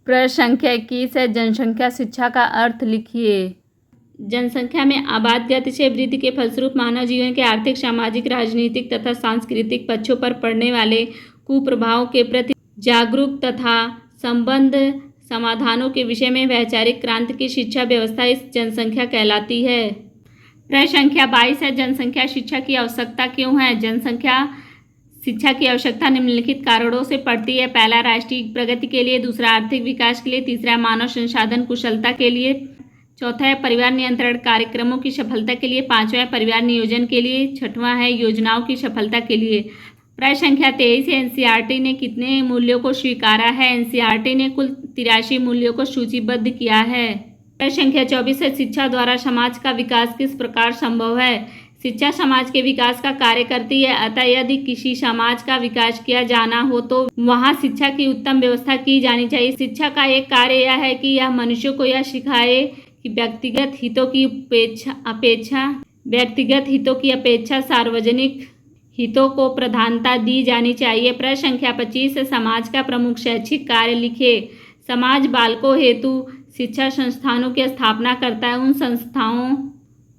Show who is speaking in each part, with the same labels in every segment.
Speaker 1: प्रश्न संख्या 21 है, जनसंख्या शिक्षा का अर्थ लिखिए। जनसंख्या में आबाद गतिशील वृद्धि के फलस्वरूप मानव जीवन के आर्थिक, सामाजिक, राजनीतिक तथा सांस्कृतिक पक्षों पर पड़ने वाले कुप्रभावों के प्रति जागरूक तथा संबद्ध समाधानों के विषय में वैचारिक क्रांति की शिक्षा व्यवस्था इस जनसंख्या कहलाती है। प्रश्न संख्या 22 है, जनसंख्या शिक्षा की आवश्यकता क्यों है? जनसंख्या शिक्षा की आवश्यकता निम्नलिखित कारणों से पड़ती है। पहला, राष्ट्रीय प्रगति के लिए। दूसरा, आर्थिक विकास के लिए। तीसरा, मानव संसाधन कुशलता के लिए। चौथा है, परिवार नियंत्रण कार्यक्रमों की सफलता के लिए। पांचवा है, परिवार नियोजन के लिए। छठवां है, योजनाओं की सफलता के लिए। प्रश्न संख्या 23 है, एनसीईआरटी ने कितने मूल्यों को स्वीकारा है? एनसीईआरटी ने कुल 83 मूल्यों को सूचीबद्ध किया है। प्रश्न संख्या 24 है, शिक्षा द्वारा समाज का विकास किस प्रकार संभव है? शिक्षा समाज के विकास का कार्य करती है, अतः यदि किसी समाज का विकास किया जाना हो तो वहाँ शिक्षा की उत्तम व्यवस्था की जानी चाहिए। शिक्षा का एक कार्य यह है कि यह मनुष्य को यह सिखाए कि व्यक्तिगत हितों की अपेक्षा सार्वजनिक हितों को प्रधानता दी जानी चाहिए। प्रश्न संख्या 25 है, समाज का प्रमुख शैक्षिक कार्य लिखिए। समाज बालकों हेतु शिक्षा संस्थानों की स्थापना करता है, उन संस्थाओं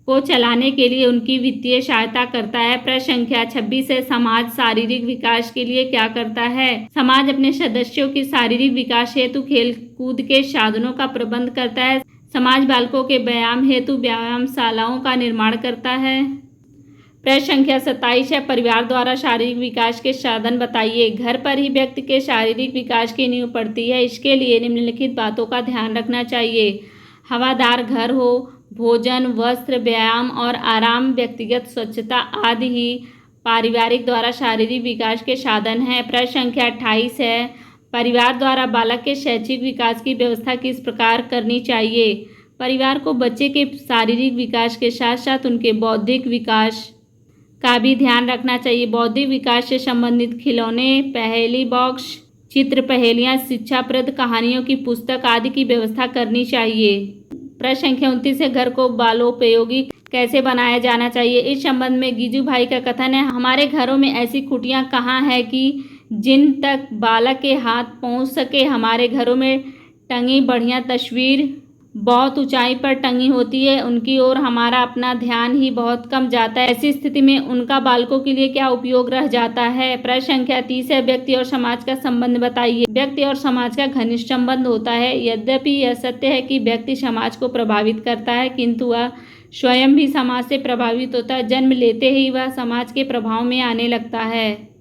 Speaker 1: को चलाने के लिए उनकी वित्तीय सहायता करता है। प्रश्न संख्या 26 है, समाज शारीरिक विकास के लिए क्या करता है? समाज अपने सदस्यों के शारीरिक विकास हेतु खेल कूद के साधनों का प्रबंध करता है। समाज बालकों के व्यायाम हेतु व्यायामशालाओं का निर्माण करता है। प्रश्न संख्या 27 है, परिवार द्वारा शारीरिक विकास के साधन बताइए। घर पर ही व्यक्ति के शारीरिक विकास की नींव पड़ती है, इसके लिए निम्नलिखित बातों का ध्यान रखना चाहिए। हवादार घर हो, भोजन, वस्त्र, व्यायाम और आराम, व्यक्तिगत स्वच्छता आदि ही पारिवारिक द्वारा शारीरिक विकास के साधन हैं। प्रश्न संख्या 28 है, परिवार द्वारा बालक के शैक्षिक विकास की व्यवस्था किस प्रकार करनी चाहिए? परिवार को बच्चे के शारीरिक विकास के साथ साथ उनके बौद्धिक विकास का भी ध्यान रखना चाहिए। बौद्धिक विकास से संबंधित खिलौने, पहेली बॉक्स, चित्र पहेलियाँ, शिक्षाप्रद कहानियों की पुस्तक आदि की व्यवस्था करनी चाहिए। प्रश्न संख्या 29 है, घर को बालोपयोगी कैसे बनाया जाना चाहिए? इस संबंध में गिजू भाई का कथन है, हमारे घरों में ऐसी खुटियाँ कहाँ हैं कि जिन तक बालक के हाथ पहुँच सके। हमारे घरों में टंगी बढ़िया तस्वीर बहुत ऊंचाई पर टंगी होती है, उनकी ओर हमारा अपना ध्यान ही बहुत कम जाता है। ऐसी स्थिति में उनका बालकों के लिए क्या उपयोग रह जाता है? प्रश्न संख्या 30 है, व्यक्ति और समाज का संबंध बताइए। व्यक्ति और समाज का घनिष्ठ संबंध होता है। यद्यपि यह सत्य है कि व्यक्ति समाज को प्रभावित करता है, किंतु वह स्वयं भी समाज से प्रभावित होता है। जन्म लेते ही वह समाज के प्रभाव में आने लगता है।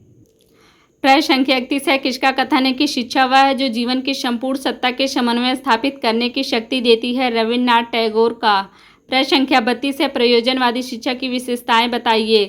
Speaker 1: प्रश्न संख्या 31 है, किसका कथन है कि शिक्षा वह है जो जीवन की संपूर्ण सत्ता के समन्वय स्थापित करने की शक्ति देती है? रविन्द्रनाथ टैगोर का। प्रश्न संख्या 32 है, प्रयोजनवादी शिक्षा की विशेषताएं बताइए।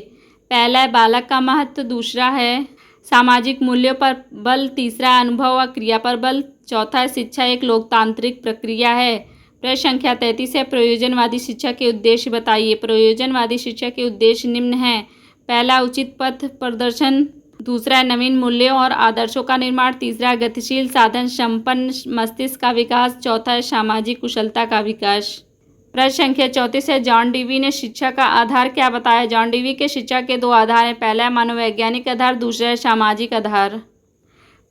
Speaker 1: पहला है बालक का महत्व, दूसरा है सामाजिक मूल्यों पर बल, तीसरा है अनुभव व क्रिया पर बल, चौथा है शिक्षा एक लोकतांत्रिक प्रक्रिया है। प्रश्न संख्या 33 है, प्रयोजनवादी शिक्षा के उद्देश्य बताइए। प्रयोजनवादी शिक्षा के उद्देश्य निम्न हैं। पहला, उचित पथ प्रदर्शन, दूसरा है नवीन मूल्यों और आदर्शों का निर्माण, तीसरा है गतिशील साधन संपन्न मस्तिष्क का विकास, चौथा है सामाजिक कुशलता का विकास। प्रश्न संख्या 34 है, जॉन डीवी ने शिक्षा का आधार क्या बताया? जॉन डीवी के शिक्षा के दो आधार हैं, पहला है मनोवैज्ञानिक आधार, दूसरा है सामाजिक आधार।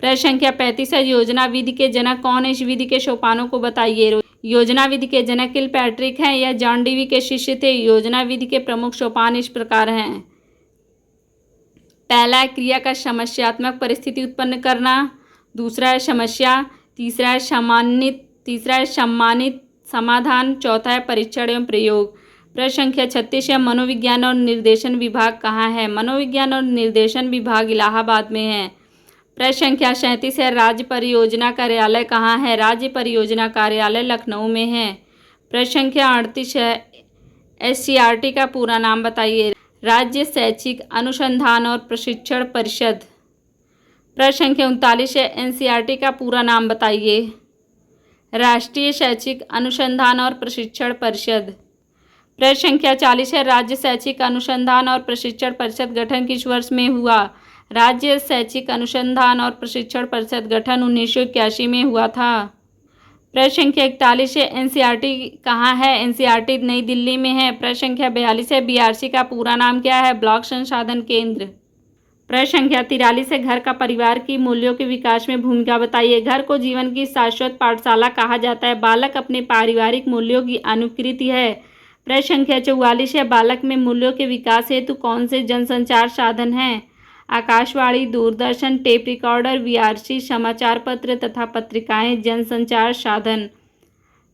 Speaker 1: प्रश्न संख्या 35 है, योजना विधि के जनक कौन है? इस विधि के सोपानों को बताइए। योजना विधि के जनक किलपैट्रिक हैं, यह जॉन डीवी के शिष्य थे। योजना विधि के प्रमुख सोपान इस प्रकार हैं। पहला है क्रिया का समस्यात्मक परिस्थिति उत्पन्न करना, दूसरा है समस्या, तीसरा है सम्मानित समाधान, चौथा है परीक्षण एवं प्रयोग। प्रश्न संख्या 36 है, मनोविज्ञान और निर्देशन विभाग कहाँ है? मनोविज्ञान और निर्देशन विभाग इलाहाबाद में है। प्रश्न संख्या 37 है, राज्य परियोजना कार्यालय कहाँ है? राज्य परियोजना कार्यालय लखनऊ में है। प्रश्न संख्या 38 है, एससीईआरटी का पूरा नाम बताइए। राज्य शैक्षिक अनुसंधान और प्रशिक्षण परिषद। प्रश्न संख्या 39 है, एनसीईआरटी का पूरा नाम बताइए। राष्ट्रीय शैक्षिक अनुसंधान और प्रशिक्षण परिषद। प्रश्न संख्या 40 है, राज्य शैक्षिक अनुसंधान और प्रशिक्षण परिषद गठन किस वर्ष में हुआ? राज्य शैक्षिक अनुसंधान और प्रशिक्षण परिषद गठन 1981 में हुआ था। प्रश्न संख्या 41 है, एनसीईआरटी कहाँ है? एनसीईआरटी नई दिल्ली में है। प्रश्न संख्या 42 है, बीआरसी का पूरा नाम क्या है? ब्लॉक संसाधन केंद्र। प्रश्न संख्या 43 है, घर का परिवार की मूल्यों के विकास में भूमिका बताइए। घर को जीवन की शाश्वत पाठशाला कहा जाता है। बालक अपने पारिवारिक मूल्यों की अनुकृति है। प्रश्न संख्या 44 है, बालक में मूल्यों के विकास हेतु कौन से जनसंचार साधन हैं? Akashvani, Doordarshan, tape recorder, VRC, समाचार पत्र तथा पत्रिकाएं जनसंचार साधन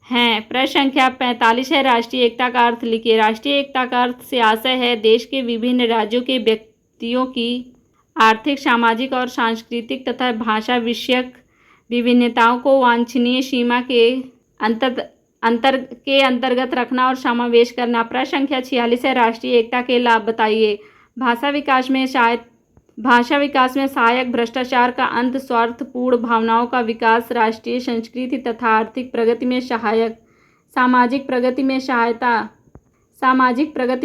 Speaker 1: हैं। प्रश्न संख्या 45 है, राष्ट्रीय एकता का अर्थ लिखिए। राष्ट्रीय एकता का अर्थ से आशय है देश के विभिन्न राज्यों के व्यक्तियों की आर्थिक, सामाजिक और सांस्कृतिक तथा भाषा विषयक विभिन्नताओं को वांछनीय सीमा के अंतर्गत रखना और समावेश करना। प्रश्न संख्या 46 है, राष्ट्रीय एकता के लाभ बताइए। भाषा विकास में सहायक, भ्रष्टाचार का अंत, स्वार्थपूर्ण भावनाओं का विकास, राष्ट्रीय संस्कृति तथा आर्थिक प्रगति में सहायक, सामाजिक प्रगति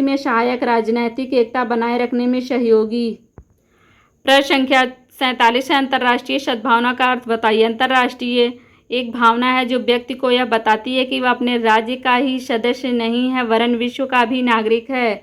Speaker 1: में सहायक, राजनैतिक एकता बनाए रखने में सहयोगी। प्रश्न संख्या 47 है, अंतर्राष्ट्रीय सद्भावना का अर्थ बताइए। अंतर्राष्ट्रीय एक भावना है जो व्यक्ति को यह बताती है कि वह अपने राज्य का ही सदस्य नहीं है वरन विश्व का भी नागरिक है।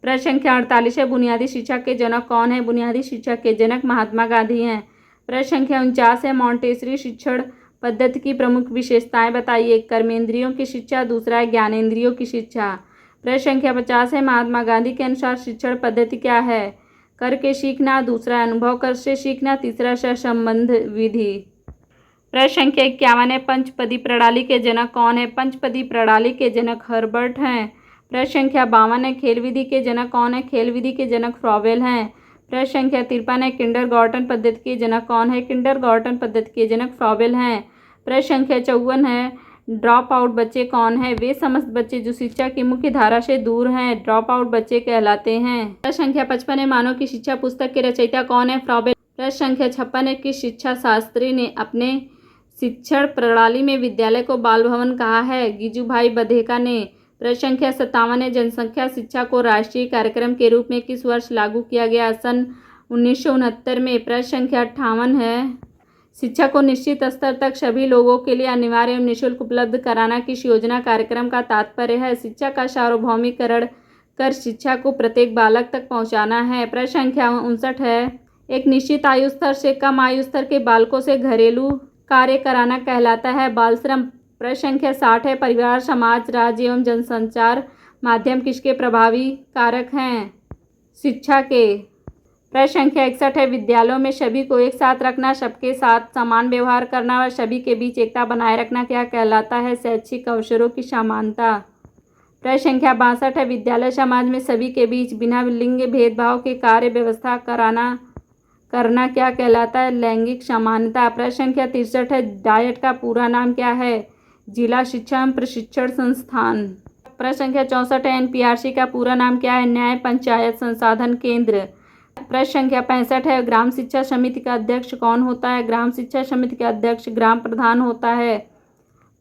Speaker 1: प्रश्न संख्या 48 है, बुनियादी शिक्षा के जनक कौन है? बुनियादी शिक्षा के जनक महात्मा गांधी हैं। प्रश्न संख्या 49 है, मॉन्टेसरी शिक्षण पद्धति की प्रमुख विशेषताएं बताइए। एक कर्मेंद्रियों की शिक्षा, दूसरा है ज्ञानेंद्रियों की शिक्षा। प्रश्न संख्या 50 है, महात्मा गांधी के अनुसार शिक्षण पद्धति क्या है? करके सीखना, दूसरा अनुभव कर से सीखना, तीसरा सहसंबंध विधि। प्रश्न संख्या 51 है, पंचपदी प्रणाली के जनक कौन है? पंचपदी प्रणाली के जनक हर्बर्ट हैं। प्रश्न संख्या 52 है, खेल विधि के जनक कौन है? खेल विधि के जनक फ्रॉवेल हैं। प्रश्न संख्या 53 है, किंडरगार्टन पद्धति के जनक कौन है? किंडरगार्टन पद्धति के जनक फ्रॉवेल हैं। प्रश्न संख्या 54 है, ड्रॉप आउट बच्चे कौन है? वे समस्त बच्चे जो शिक्षा की मुख्य धारा से दूर हैं ड्रॉप आउट बच्चे कहलाते हैं। प्रश्न संख्या 55 है, मानव की शिक्षा पुस्तक के रचयिता कौन है? फ्रॉवेल। प्रश्न संख्या 56 है, किस शिक्षा शास्त्री ने अपने शिक्षण प्रणाली में विद्यालय को बाल भवन कहा है? गिजुभाई बधेका ने। प्रश्न संख्या 57 है, जनसंख्या शिक्षा को राष्ट्रीय कार्यक्रम के रूप में किस वर्ष लागू किया गया? सन 1969 में। प्रश्न संख्या 58 है, शिक्षा को निश्चित स्तर तक सभी लोगों के लिए अनिवार्य एवं निःशुल्क उपलब्ध कराना किस योजना कार्यक्रम का तात्पर्य है? शिक्षा का सार्वभौमिकरण कर शिक्षा को प्रत्येक बालक तक पहुंचाना है। प्रश्न संख्या 59 है, एक निश्चित आयु स्तर से कम आयु स्तर के बालकों से घरेलू कार्य कराना कहलाता है बाल श्रम। प्रश्न संख्या 60 है, परिवार, समाज, राज्य एवं जनसंचार माध्यम किसके प्रभावी कारक हैं? शिक्षा के। प्रश्न संख्या 61 है, विद्यालयों में सभी को एक साथ रखना, सबके साथ समान व्यवहार करना और सभी के बीच एकता बनाए रखना क्या कहलाता है? शैक्षिक अवसरों की समानता। प्रश्न संख्या 62 है, विद्यालय समाज में सभी के बीच बिना लिंग भेदभाव के कार्य व्यवस्था करना क्या कहलाता है? लैंगिक समानता। प्रश्न संख्या 63 है, डायट का पूरा नाम क्या है? जिला शिक्षा एवं प्रशिक्षण संस्थान। प्रश्न संख्या 64 है, एनपीआरसी का पूरा नाम क्या है? न्याय पंचायत संसाधन केंद्र। प्रश्न संख्या 65 है, ग्राम शिक्षा समिति का अध्यक्ष कौन होता है? ग्राम शिक्षा समिति का अध्यक्ष ग्राम प्रधान होता है।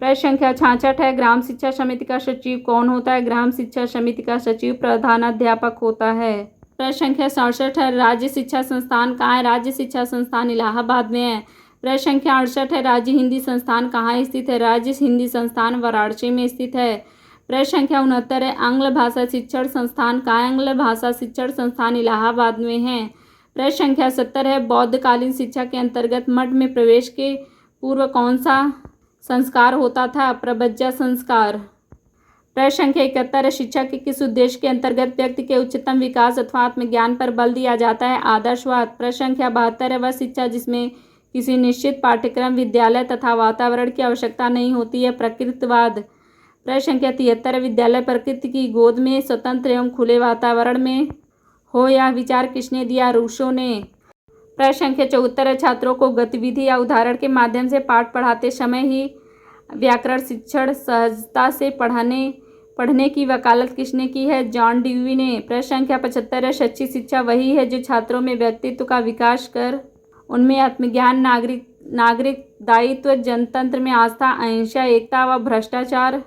Speaker 1: प्रश्न संख्या 66 है, ग्राम शिक्षा समिति का सचिव कौन होता है? ग्राम शिक्षा समिति का सचिव प्रधानाध्यापक होता है। प्रश्न संख्या 67 है, राज्य शिक्षा संस्थान कहाँ है? राज्य शिक्षा संस्थान इलाहाबाद में है। प्रश्न संख्या 68 है, राज्य हिंदी संस्थान कहाँ स्थित है? राज्य हिंदी संस्थान वाराणसी में स्थित है। प्रश्न संख्या 69 है, आंग्ल भाषा शिक्षण संस्थान कहाँ है? आंग्ल भाषा शिक्षण संस्थान इलाहाबाद में है। प्रश्न संख्या 70 है, बौद्धकालीन शिक्षा के अंतर्गत मठ में प्रवेश के पूर्व कौन सा संस्कार होता था? प्रबज्जा संस्कार। प्रश्न संख्या 71 है, शिक्षा के किस उद्देश्य के अंतर्गत व्यक्ति के उच्चतम विकास अथवा आत्मज्ञान पर बल दिया जाता है? आदर्शवाद। प्रश्न संख्या 72 है, वह शिक्षा जिसमें किसी निश्चित पाठ्यक्रम, विद्यालय तथा वातावरण की आवश्यकता नहीं होती है? प्रकृतिवाद। प्रश्न संख्या 73 है, विद्यालय प्रकृति की गोद में स्वतंत्र एवं खुले वातावरण में हो यह विचार किसने दिया? रूसो ने। प्रश्न संख्या 74 है, छात्रों को गतिविधि या उदाहरण के माध्यम से पाठ पढ़ाते समय ही व्याकरण शिक्षण सहजता से पढ़ने की वकालत किसने की है? जॉन ड्यूवी ने। प्रश्न संख्या 75 है, सच्ची शिक्षा वही है जो छात्रों में व्यक्तित्व का विकास कर उनमें आत्मज्ञान, नागरिक दायित्व, जनतंत्र में आस्था, अहिंसा, एकता व भ्रष्टाचार,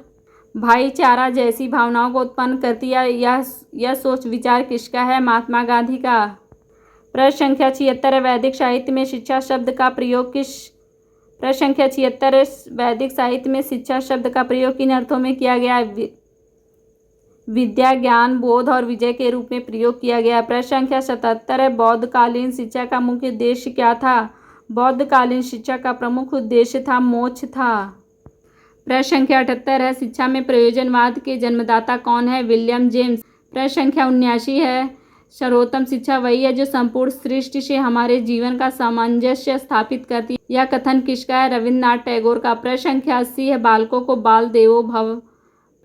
Speaker 1: भाईचारा जैसी भावनाओं को उत्पन्न करती है। यह सोच विचार किसका है? महात्मा गांधी का। प्रश्न संख्या 76 है, वैदिक साहित्य में शिक्षा शब्द का प्रयोग प्रश्न संख्या 76 है, वैदिक साहित्य में शिक्षा शब्द का प्रयोग किन अर्थों में किया गया है? विद्या, ज्ञान, बोध और विजय के रूप में प्रयोग किया गया। प्रश्न संख्या 77 है, बौद्धकालीन शिक्षा का मुख्य उद्देश्य क्या था? बौद्धकालीन शिक्षा का प्रमुख उद्देश्य था मोक्ष था। प्रश्न संख्या 78 है, शिक्षा में प्रयोजनवाद के जन्मदाता कौन है? William James. प्रश्न संख्या 79 है, सर्वोत्तम शिक्षा वही है जो संपूर्ण सृष्टि से हमारे जीवन का सामंजस्य स्थापित करती है। यह कथन किसका है? रविन्द्रनाथ टैगोर का। प्रश्न संख्या 80 है, बालकों को बाल देवो भव।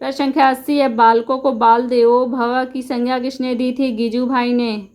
Speaker 1: प्रश्न संख्या 80 है, बालकों को बाल देवो भव की संज्ञा किसने दी थी? गिजुभाई ने।